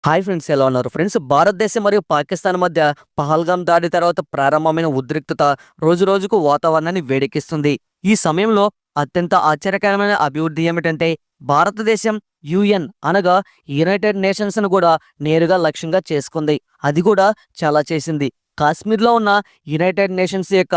Hi friends, ఎలా ఉన్నారు friends? భారతదేశం మరియు పాకిస్తాన్ మధ్య పహల్గాం దాడి తర్వాత ప్రారంభమైన ఉద్రిక్తత రోజు రోజుకు వాతావరణాన్ని వేడెక్కిస్తుంది. ఈ సమయంలో అత్యంత ఆశ్చర్యకరమైన అభివృద్ధి ఏమిటంటే భారతదేశం యుఎన్ అనగా యునైటెడ్ నేషన్స్ ను కూడా నేరుగా లక్ష్యంగా చేసుకుంది. అది కూడా చాలా చేసింది. కాశ్మీర్లో ఉన్న యునైటెడ్ నేషన్స్ యొక్క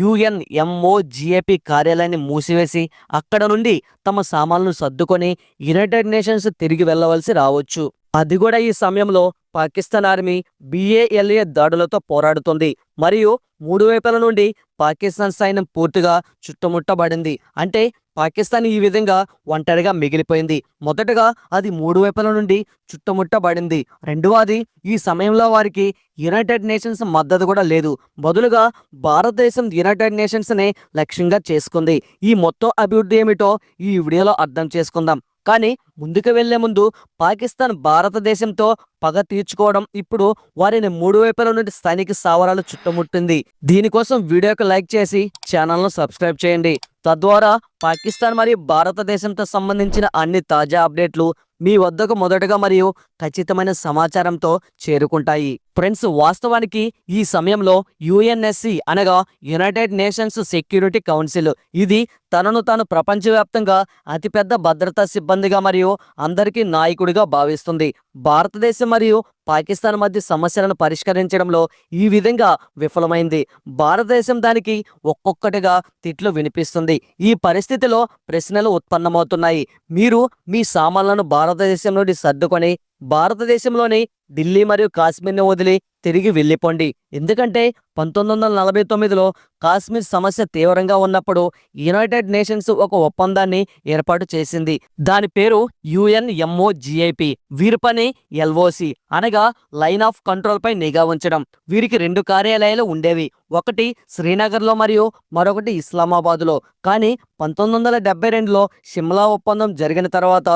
యుఎన్ఎంఓజిఏపి కార్యాలయాన్ని మూసివేసి అక్కడ నుండి తమ సామాన్లను సర్దుకొని యునైటెడ్ నేషన్స్ తిరిగి వెళ్ళవలసి రావచ్చు. అది కూడా ఈ సమయంలో పాకిస్తాన్ ఆర్మీ బిఏఎల్ఏ దాడులతో పోరాడుతుంది మరియు మూడు వైపుల నుండి పాకిస్తాన్ సైన్యం పూర్తిగా చుట్టుముట్టబడింది. అంటే పాకిస్తాన్ ఈ విధంగా ఒంటరిగా మిగిలిపోయింది. మొదటగా అది మూడు వైపుల నుండి చుట్టుముట్టబడింది. రెండవది, ఈ సమయంలో వారికి యునైటెడ్ నేషన్స్ మద్దతు కూడా లేదు. బదులుగా భారతదేశం యునైటెడ్ నేషన్స్నే లక్ష్యంగా చేసుకుంది. ఈ మొత్తం అభివృద్ధి ఏమిటో ఈ వీడియోలో అర్థం చేసుకుందాం. కానీ ముందుకు వెళ్లే ముందు పాకిస్తాన్ భారతదేశంతో పగ తీర్చుకోవడం ఇప్పుడు వారిని మూడు వైపుల నుండి స్థానిక స్థావరాలు చుట్టుముట్టింది. దీనికోసం వీడియోకి లైక్ చేసి ఛానల్ను సబ్స్క్రైబ్ చేయండి. తద్వారా పాకిస్తాన్ మరియు భారతదేశంతో సంబంధించిన అన్ని తాజా అప్డేట్లు మీ వద్దకు మొదటగా మరియు ఖచ్చితమైన సమాచారంతో చేరుకుంటాయి. ఫ్రెండ్స్, వాస్తవానికి ఈ సమయంలో యుఎన్ఎస్సి అనగా యునైటెడ్ నేషన్స్ సెక్యూరిటీ కౌన్సిల్ ఇది తనను తాను ప్రపంచవ్యాప్తంగా అతిపెద్ద భద్రతా సిబ్బందిగా మరియు అందరికీ నాయకుడిగా భావిస్తుంది. భారతదేశం మరియు పాకిస్తాన్ మధ్య సమస్యలను పరిష్కరించడంలో ఈ విధంగా విఫలమైంది. భారతదేశం దానికి ఒక్కొక్కటిగా తిట్లు వినిపిస్తుంది. ఈ పరిస్థితిలో ప్రశ్నలు ఉత్పన్నమవుతున్నాయి. మీరు మీ సామాన్లను భారతదేశం నుండి సర్దుకొని భారతదేశంలోని ఢిల్లీ మరియు కాశ్మీర్ని వదిలి తిరిగి వెళ్ళిపోండి. ఎందుకంటే 1949లో కాశ్మీర్ సమస్య తీవ్రంగా ఉన్నప్పుడు యునైటెడ్ నేషన్స్ ఒక ఒప్పందాన్ని ఏర్పాటు చేసింది. దాని పేరు యుఎన్ఎంఓజిఐపి. వీరి పని ఎల్ఓసి అనగా లైన్ ఆఫ్ కంట్రోల్ పై నిఘా ఉంచడం. వీరికి రెండు కార్యాలయాలు ఉండేవి. ఒకటి శ్రీనగర్లో మరియు మరొకటి ఇస్లామాబాద్లో. కానీ 1972లో షిమ్లా ఒప్పందం జరిగిన తర్వాత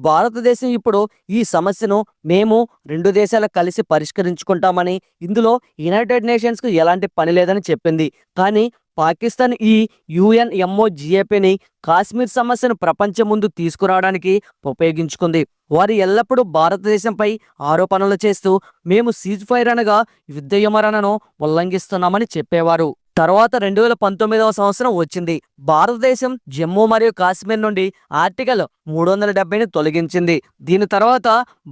భారతదేశం ఇప్పుడు ఈ సమస్యను మేము రెండు దేశాలు కలిసి పరిష్కరించుకుంటామని, ఇందులో యునైటెడ్ నేషన్స్కు ఎలాంటి పని లేదని చెప్పింది. కానీ పాకిస్తాన్ ఈ యుఎన్ఎంఓజిఏపిని కాశ్మీర్ సమస్యను ప్రపంచం ముందు తీసుకురావడానికి ఉపయోగించుకుంది. వారు ఎల్లప్పుడూ భారతదేశంపై ఆరోపణలు చేస్తూ మేము సీజ్ ఫైర్ అనగా యుద్ధ విరమణను ఉల్లంఘిస్తున్నామని చెప్పేవారు. తర్వాత 2019వ సంవత్సరం వచ్చింది. భారతదేశం జమ్మూ మరియు కాశ్మీర్ నుండి ఆర్టికల్ 370ని తొలగించింది. దీని తర్వాత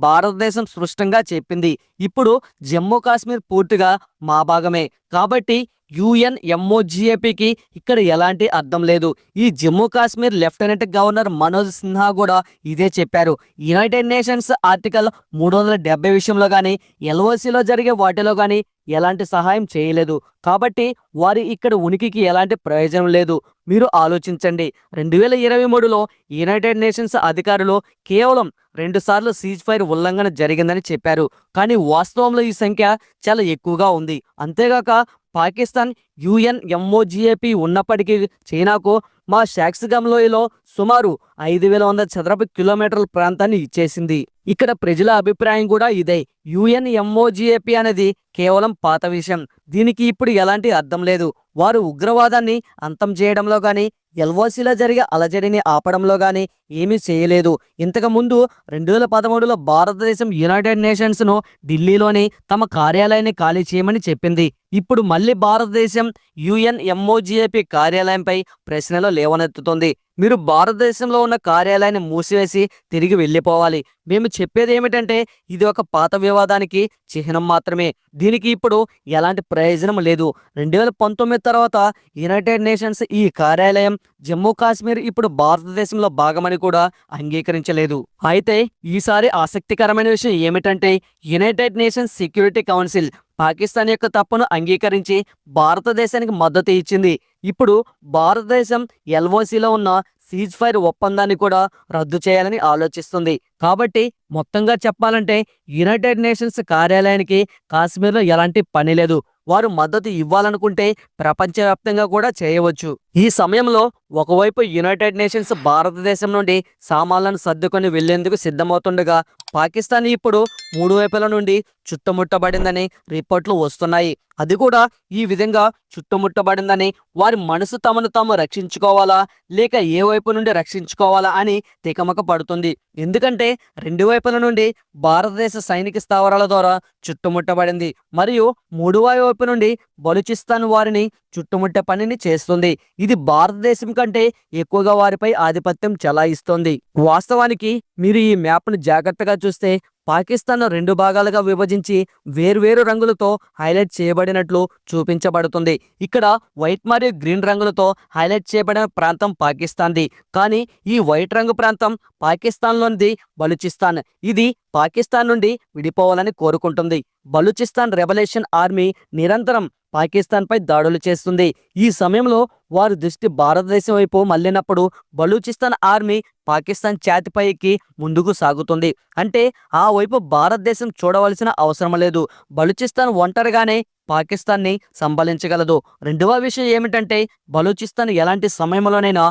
భారతదేశం స్పష్టంగా చెప్పింది, ఇప్పుడు జమ్మూ కాశ్మీర్ పూర్తిగా మా భాగమే. కాబట్టి యుఎన్ఎంఓజిఏపికి ఇక్కడ ఎలాంటి అర్థం లేదు. ఈ జమ్మూ కాశ్మీర్ లెఫ్టినెంట్ గవర్నర్ మనోజ్ సిన్హా కూడా ఇదే చెప్పారు. యునైటెడ్ నేషన్స్ ఆర్టికల్ 370 విషయంలో కానీ ఎల్ఓసిలో జరిగే వాటిలో కానీ ఎలాంటి సహాయం చేయలేదు. కాబట్టి వారి ఇక్కడ ఉనికికి ఎలాంటి ప్రయోజనం లేదు. మీరు ఆలోచించండి. 2023లో యునైటెడ్ నేషన్స్ అధికారులు కేవలం 2 సార్లు సీజ్ ఫైర్ ఉల్లంఘన జరిగిందని చెప్పారు. కానీ వాస్తవంలో ఈ సంఖ్య చాలా ఎక్కువగా ఉంది. అంతేగాక పాకిస్తాన్ యుఎన్ఎంఓజిఏపి ఉన్నప్పటికీ చైనాకు మా షాక్స్గమ్ లోయలో సుమారు 5100 చదరపు కిలోమీటర్ల ప్రాంతాన్ని ఇచ్చేసింది. ఇక్కడ ప్రజల అభిప్రాయం కూడా ఇదే. యుఎన్ఎంఓజిఏపి అనేది కేవలం పాత విషయం. దీనికి ఇప్పుడు ఎలాంటి అర్థం లేదు. వారు ఉగ్రవాదాన్ని అంతం చేయడంలో కానీ ఎల్ఓసిలో జరిగే అలజడిని ఆపడంలో కానీ ఏమీ చేయలేదు. ఇంతకు ముందు 2013లో భారతదేశం యునైటెడ్ నేషన్స్ను ఢిల్లీలోని తమ కార్యాలయాన్ని ఖాళీ చేయమని చెప్పింది. ఇప్పుడు మళ్ళీ భారతదేశం యుఎన్ఎంఓజిఏపి కార్యాలయంపై ప్రశ్నలు లేవనెత్తుతోంది. మీరు భారతదేశంలో ఉన్న కార్యాలయాన్ని మూసివేసి తిరిగి వెళ్ళిపోవాలి. మేము చెప్పేది ఏమిటంటే ఇది ఒక పాత వివాదానికి చిహ్నం మాత్రమే. దీనికి ఇప్పుడు ఎలాంటి ప్రయోజనం లేదు. 2019 తర్వాత యునైటెడ్ నేషన్స్ ఈ కార్యాలయం జమ్మూ కాశ్మీర్ ఇప్పుడు భారతదేశంలో భాగమని కూడా అంగీకరించలేదు. అయితే ఈసారి ఆసక్తికరమైన విషయం ఏమిటంటే United nations security council Pakistan యొక్క తప్పును అంగీకరించి భారతదేశానికి మద్దతు ఇచ్చింది. ఇప్పుడు భారతదేశం ఎల్ఓసిలో ఉన్న సీజ్ ఫైర్ ఒప్పందాన్ని కూడా రద్దు చేయాలని ఆలోచిస్తుంది. కాబట్టి మొత్తంగా చెప్పాలంటే యునైటెడ్ నేషన్స్ కార్యాలయానికి కాశ్మీర్లో ఎలాంటి పని లేదు. వారు మద్దతు ఇవ్వాలనుకుంటే ప్రపంచవ్యాప్తంగా కూడా చేయవచ్చు. ఈ సమయంలో ఒకవైపు యునైటెడ్ నేషన్స్ భారతదేశం నుండి సామాన్లను సర్దుకొని వెళ్లేందుకు సిద్ధమవుతుండగా పాకిస్తాన్ ఇప్పుడు మూడు వైపుల నుండి చుట్టుముట్టబడిందని రిపోర్ట్లు వస్తున్నాయి. అది కూడా ఈ విధంగా చుట్టుముట్టబడిందని వారి మనసు తమను తాము రక్షించుకోవాలా లేక ఏ వైపు నుండి రక్షించుకోవాలా అని తికమక పడుతుంది. ఎందుకంటే రెండు వైపుల నుండి భారతదేశ సైనిక స్థావరాల ద్వారా చుట్టుముట్టబడింది మరియు మూడవ వైపు నుండి బలూచిస్తాన్ వారిని చుట్టుముట్టే పనిని చేస్తుంది. ఇది భారతదేశం కంటే ఎక్కువగా వారిపై ఆధిపత్యం చెలాయిస్తోంది. వాస్తవానికి మీరు ఈ మ్యాప్ను జాగ్రత్తగా చూస్తే పాకిస్తాన్ రెండు భాగాలుగా విభజించి వేర్వేరు రంగులతో హైలైట్ చేయబడినట్లు చూపించబడుతుంది. ఇక్కడ వైట్ మరియు గ్రీన్ రంగులతో హైలైట్ చేయబడిన ప్రాంతం పాకిస్తాన్ది. కానీ ఈ వైట్ రంగు ప్రాంతం పాకిస్తాన్లోనిది బలూచిస్తాన్. ఇది పాకిస్తాన్ నుండి విడిపోవాలని కోరుకుంటుంది. బలూచిస్తాన్ రెవల్యూషన్ ఆర్మీ నిరంతరం పాకిస్తాన్పై దాడులు చేస్తుంది. ఈ సమయంలో వారి దృష్టి భారతదేశం వైపు మళ్ళినప్పుడు బలూచిస్తాన్ ఆర్మీ పాకిస్తాన్ ఛాతిపైకి ముందుకు సాగుతుంది. అంటే ఆ వైపు భారతదేశం చూడవలసిన అవసరం లేదు. బలూచిస్తాన్ ఒంటరిగానే పాకిస్తాన్ని సంబలించగలదు. రెండవ విషయం ఏమిటంటే బలూచిస్తాన్ ఎలాంటి సమయంలోనైనా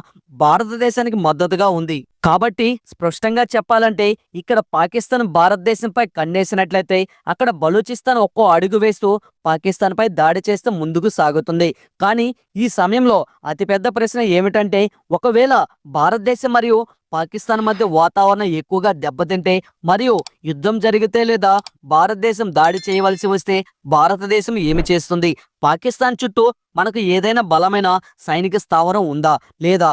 భారతదేశానికి మద్దతుగా ఉంది. కాబట్టి స్పష్టంగా చెప్పాలంటే ఇక్కడ పాకిస్తాన్ భారతదేశంపై కన్నేసినట్లయితే అక్కడ బలూచిస్తాన్ ఒక్కో అడుగు వేస్తూ పాకిస్తాన్పై దాడి చేస్తూ ముందుకు సాగుతుంది. కానీ ఈ సమయంలో అతిపెద్ద ప్రశ్న ఏమిటంటే ఒకవేళ భారతదేశం మరియు పాకిస్తాన్ మధ్య వాతావరణం ఎక్కువగా దెబ్బతింటే మరియు యుద్ధం జరిగితే లేదా భారతదేశం దాడి చేయవలసి వస్తే భారతదేశం ఏమి చేస్తుంది? పాకిస్తాన్ చుట్టూ మనకు ఏదైనా బలమైన సైనిక స్థావరం ఉందా లేదా?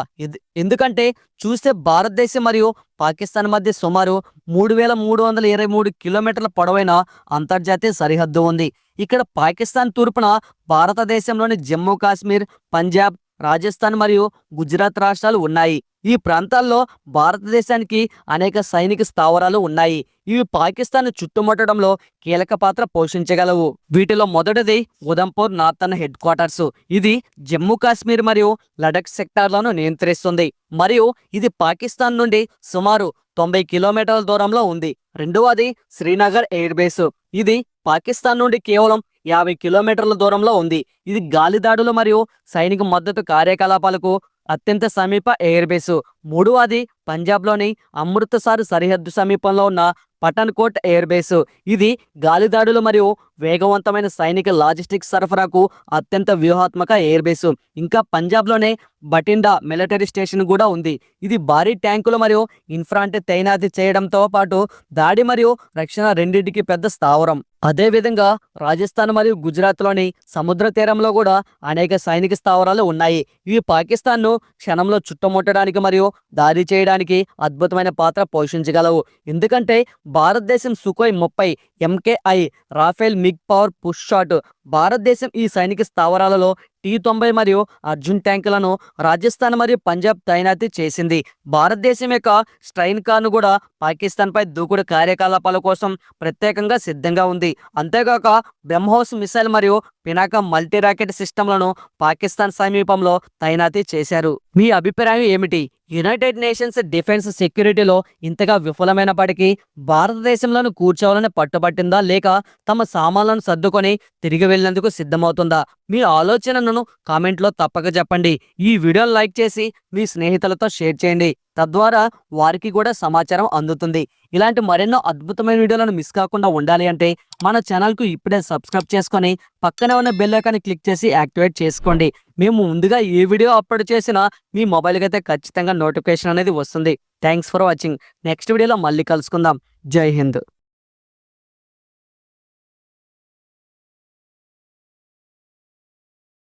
ఎందుకంటే చూస్తే భారతదేశం మరియు పాకిస్తాన్ మధ్య సుమారు 3323 కిలోమీటర్ల పొడవైన అంతర్జాతీయ సరిహద్దు ఉంది. ఇక్కడ పాకిస్తాన్ తూర్పున భారతదేశంలోని జమ్మూ కాశ్మీర్, పంజాబ్, రాజస్థాన్ మరియు గుజరాత్ రాష్ట్రాలు ఉన్నాయి. ఈ ప్రాంతాల్లో భారతదేశానికి అనేక సైనిక స్థావరాలు ఉన్నాయి. ఇవి పాకిస్తాన్ చుట్టుముట్టడంలో కీలక పాత్ర పోషించగలవు. వీటిలో మొదటిది ఉదంపూర్ నార్థన్ హెడ్ క్వార్టర్స్. ఇది జమ్మూ కాశ్మీర్ మరియు లడఖ్ సెక్టార్లను నియంత్రిస్తుంది మరియు ఇది పాకిస్తాన్ నుండి సుమారు 90 కిలోమీటర్ల దూరంలో ఉంది. రెండవది శ్రీనగర్ ఎయిర్ బేస్. ఇది పాకిస్తాన్ నుండి కేవలం 50 కిలోమీటర్ల దూరంలో ఉంది. ఇది గాలి దాడులు మరియు సైనిక మద్దతు కార్యకలాపాలకు అత్యంత సమీప ఎయిర్ బేసు. మూడవది పంజాబ్లోని అమృత్సర్ సరిహద్దు సమీపంలో ఉన్న పఠాన్కోట్ ఎయిర్ బేసు. ఇది గాలిదాడులు మరియు వేగవంతమైన సైనిక లాజిస్టిక్స్ సరఫరాకు అత్యంత వ్యూహాత్మక ఎయిర్ బేసు. ఇంకా పంజాబ్లోనే బటిండా మిలిటరీ స్టేషన్ కూడా ఉంది. ఇది భారీ ట్యాంకులు మరియు ఇన్ఫ్రాంట్ తైనాతి చేయడంతో పాటు దాడి మరియు రక్షణ రెండింటికి పెద్ద స్థావరం. అదేవిధంగా రాజస్థాన్ మరియు గుజరాత్లోని సముద్ర తీరంలో కూడా అనేక సైనిక స్థావరాలు ఉన్నాయి. ఇవి పాకిస్తాన్ను క్షణంలో చుట్టుముట్టడానికి మరియు దాడి చేయడానికి అద్భుతమైన పాత్ర పోషించగలవు. ఎందుకంటే భారతదేశం Sukhoi 30 MKI Rafale MiG power push shot భారతదేశం ఈ సైనిక స్థావరాలలో T-90 మరియు అర్జున్ ట్యాంకులను రాజస్థాన్ మరియు పంజాబ్ తైనాతి చేసింది. భారతదేశం యొక్క స్ట్రైన్ కార్ను కూడా పాకిస్తాన్పై దూకుడు కార్యకలాపాల కోసం ప్రత్యేకంగా సిద్ధంగా ఉంది. అంతేగాక బ్రహ్మోస్ మిసైల్ మరియు పినాక మల్టీ రాకెట్ సిస్టంలను పాకిస్తాన్ సమీపంలో తైనాతి చేశారు. మీ అభిప్రాయం ఏమిటి? యునైటెడ్ నేషన్స్ డిఫెన్స్ సెక్యూరిటీలో ఇంతగా విఫలమైనప్పటికీ భారతదేశంలోనూ కూర్చోవాలని పట్టుబట్టిందా లేక తమ సామాన్లను సర్దుకొని తిరిగి వెళ్లేందుకు సిద్ధమవుతుందా? మీ ఆలోచనలను కామెంట్లో తప్పక చెప్పండి. ఈ వీడియోను లైక్ చేసి మీ స్నేహితులతో షేర్ చేయండి. తద్వారా వారికి కూడా సమాచారం అందుతుంది. ఇలాంటి మరెన్నో అద్భుతమైన వీడియోలను మిస్ కాకుండా ఉండాలి అంటే మన ఛానల్కు ఇప్పుడే సబ్స్క్రైబ్ చేసుకొని పక్కనే ఉన్న బెల్ ఐకాన్ని క్లిక్ చేసి యాక్టివేట్ చేసుకోండి. మేము ముందుగా ఏ వీడియో అప్లోడ్ చేసినా మీ మొబైల్కి అయితే ఖచ్చితంగా నోటిఫికేషన్ అనేది వస్తుంది. Thanks for watching. నెక్స్ట్ వీడియోలో మళ్ళీ కలుసుకుందాం. జై హింద్.